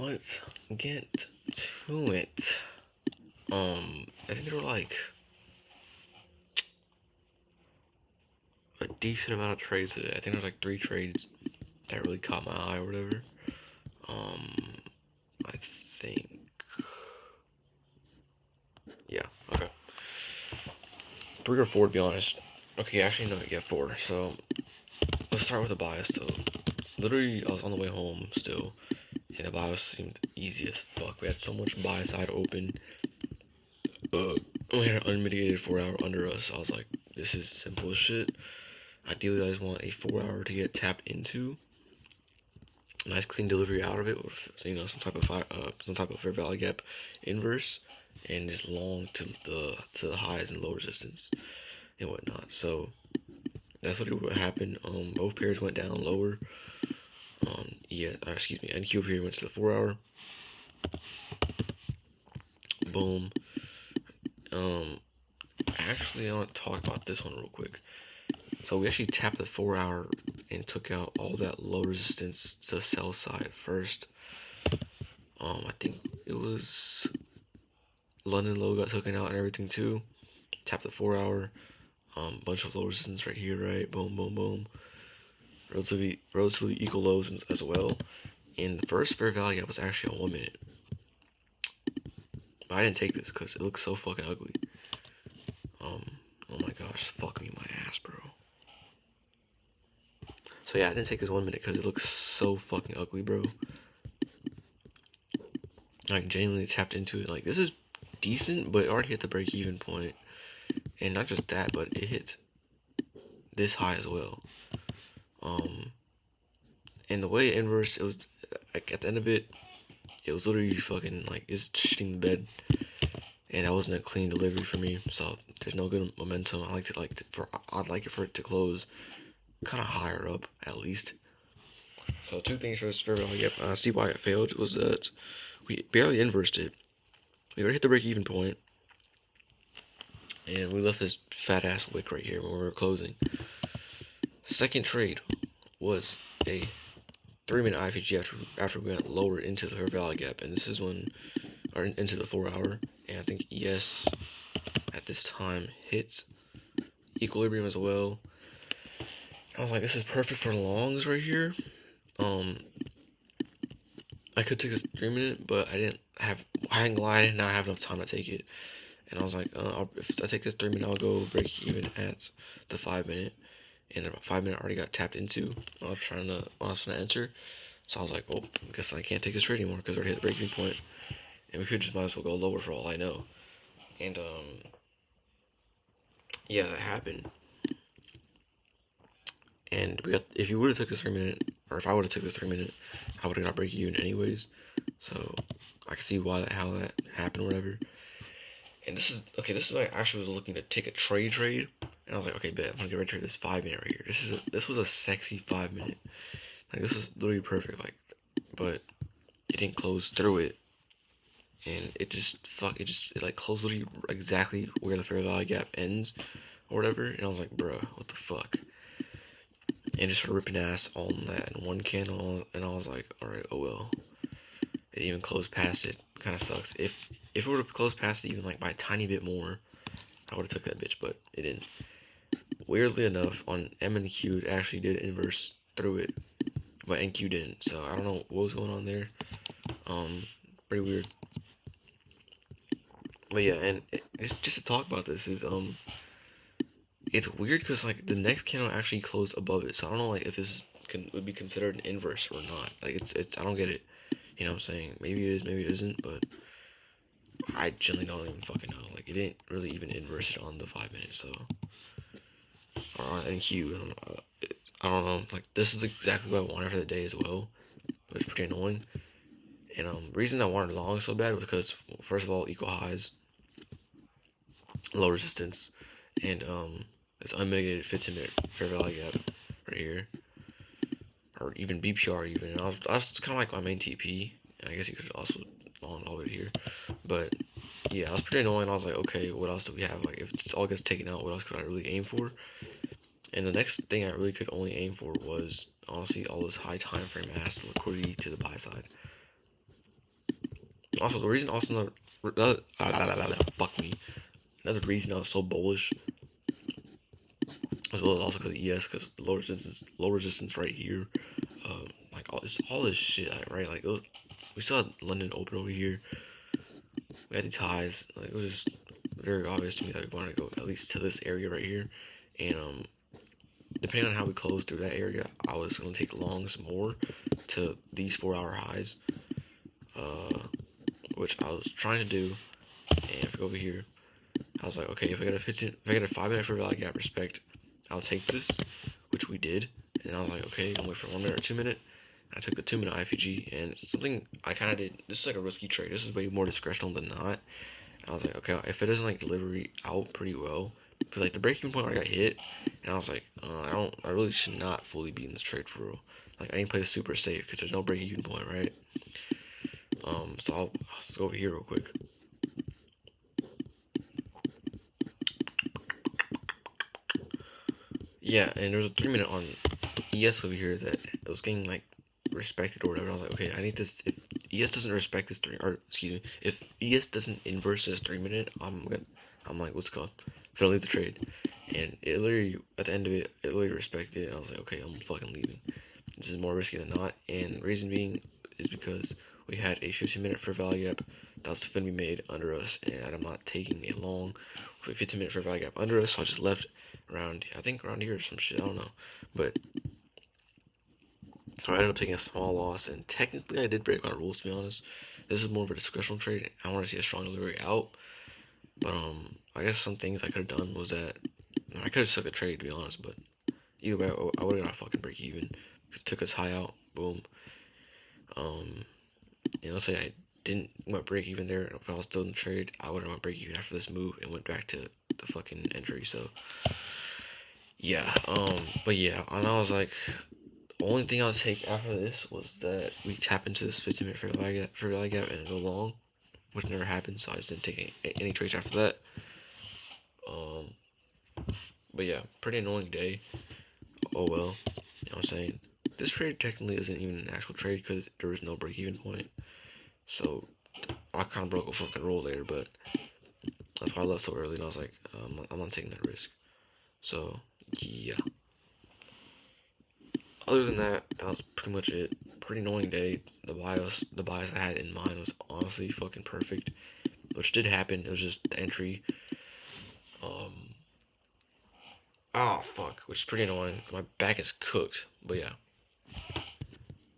let's get to it. I think there were like a decent amount of trades today. I think there was like 3 trades that really caught my eye or whatever. I think, yeah, okay, 3 or 4 to be honest. Okay, actually no, yeah, 4. So let's start with the bias. So literally, I was on the way home still, and the bias seemed easy as fuck. We had so much buy side open. We had an unmitigated 4 hour under us. So I was like, this is simple as shit. Ideally, I just want a 4 hour to get tapped into. A nice clean delivery out of it with some type of fair value gap inverse, and just long to the highs and low resistance and whatnot. So that's literally what happened. Both pairs went down lower. NQ period went to the 4 hour. Boom. Actually, I want to talk about this one real quick. So we actually tapped the 4 hour and took out all that low resistance to the sell side first. I think it was London low got taken out and everything too. Tapped the 4 hour. Bunch of low resistance right here, right? Boom, boom, boom. Relatively equal lows as well. And the first fair value gap was actually on 1 minute. But I didn't take this because it looks so fucking ugly. Oh my gosh, fuck me my ass, bro. So yeah, I didn't take this 1 minute because it looks so fucking ugly, bro. Like, genuinely tapped into it. Like, this is decent, but it already hit the break-even point. And not just that, but it hit this high as well. And the way it inversed, it was like at the end of it, it was literally fucking like it's shitting the bed, and that wasn't a clean delivery for me. So there's no good momentum. I'd like it for it to close kind of higher up at least. So 2 things for this fair value gap. See why it failed was that we barely inversed it. We already hit the break even point, and we left this fat ass wick right here when we were closing. Second trade was a 3-minute IPG after we went lower into the fair value gap, and this is into the 4 hour, and I think ES at this time hits equilibrium as well. I was like, this is perfect for longs right here. I could take this 3-minute, but I didn't not have enough time to take it, and I was like, if I take this 3-minute, I'll go break even at the 5-minute. And the 5-minute already got tapped into when I was trying to enter. So I was like, oh, I guess I can't take this trade anymore because I already hit the breaking point. And we could just might as well go lower for all I know. And, yeah, that happened. And if you would have took this 3-minute, or if I would have took this 3-minute, I would have got break even anyways. So I can see how that happened or whatever. And this is like I actually was looking to take a trade. And I was like, okay, bet I'm gonna get ready for this 5-minute right here. This was a sexy 5-minute. Like, this was literally perfect. Like, but it didn't close through it, and it closed literally exactly where the fair value gap ends, or whatever. And I was like, bruh, what the fuck? And just ripping ass on that in one candle, and I was like, all right, oh well. It didn't even close past it. Kind of sucks. If it would have closed past it even like by a tiny bit more, I would have took that bitch, but it didn't. Weirdly enough, on M and Q, it actually did inverse through it, but NQ didn't. So I don't know what was going on there. Pretty weird. But yeah, and just to talk about this is it's weird because like the next candle actually closed above it. So I don't know like if this would be considered an inverse or not. Like it's I don't get it. You know what I'm saying? Maybe it is, maybe it isn't, but I generally don't even fucking know. Like, it didn't really even inverse it on the 5-minute, so. Or on NQ, I don't know. Like, this is exactly what I wanted for the day as well. It was pretty annoying. And the reason I wanted long so bad was because, first of all, equal highs, low resistance, and this unmitigated 15-minute fair value gap right here. Or even BPR even. And I was kind of like my main TP. And I guess you could also long all the way here. But yeah, I was pretty annoying. I was like, okay, what else do we have? Like, if this all gets taken out, what else could I really aim for? And the next thing I really could only aim for was honestly all this high time frame ass liquidity to the buy side. Also, the reason also fuck me. Another reason I was so bullish, as well as also because of ES, because the low resistance right here, like all this shit, like, right? Like we still had London open over here. We had these highs. Like it was just very obvious to me that we wanted to go at least to this area right here, and depending on how we closed through that area, I was gonna take longs more to these 4 hour highs, which I was trying to do. And if we go over here, I was like, okay, if I get a 5 minute fair value gap respect, I'll take this, which we did. And I was like, okay, I'm wait for 1 minute or 2 minute. I took the 2 minute IFG, and something I kind of did. This is like a risky trade. This is way more discretional than not. I was like, okay, if it doesn't like delivery out pretty well, because like the breaking point I got hit, and I was like, I really should not fully be in this trade for real. Like I need to play this super safe because there's no break even point, right? So let's go over here real quick. Yeah, and there was a 3 minute on ES over here that it was getting like respected or whatever. I was like, okay, I need this. If ES doesn't respect this if ES doesn't inverse this 3 minute, I'm like, what's it called? Gonna leave the trade. And it literally, at the end of it, it literally respected it. And I was like, okay, I'm fucking leaving. This is more risky than not. And the reason being is because we had a 15-minute fair value gap that was going to be made under us, and I'm not taking a long 15-minute fair value gap under us, so I just left around, I think around here or some shit, I don't know. But so I ended up taking a small loss, and technically I did break my rules, to be honest. This is more of a discretional trade. I want to see a strong delivery out, but I guess some things I could have done was that I could have took the trade, to be honest. But either way, I would have got a fucking break even because it took us high out. Boom. And let's say I didn't want break even there. If I was still in the trade, I would have went break even after this move and went back to the fucking entry. So yeah. But yeah, and I was like, the only thing I'll take after this was that we tap into this 15-minute fair value gap and go long, which never happened. So I just didn't take any trades after that. But yeah, pretty annoying day. Oh well, you know what I'm saying. This trade technically isn't even an actual trade because there was no break even point. So I kind of broke a fucking rule there, but that's why I left so early. And I was like, I'm not taking that risk. So yeah. Other than that, that was pretty much it. Pretty annoying day. The bias I had in mind was honestly fucking perfect, which did happen. It was just the entry. Oh fuck, which is pretty annoying. My back is cooked, but yeah.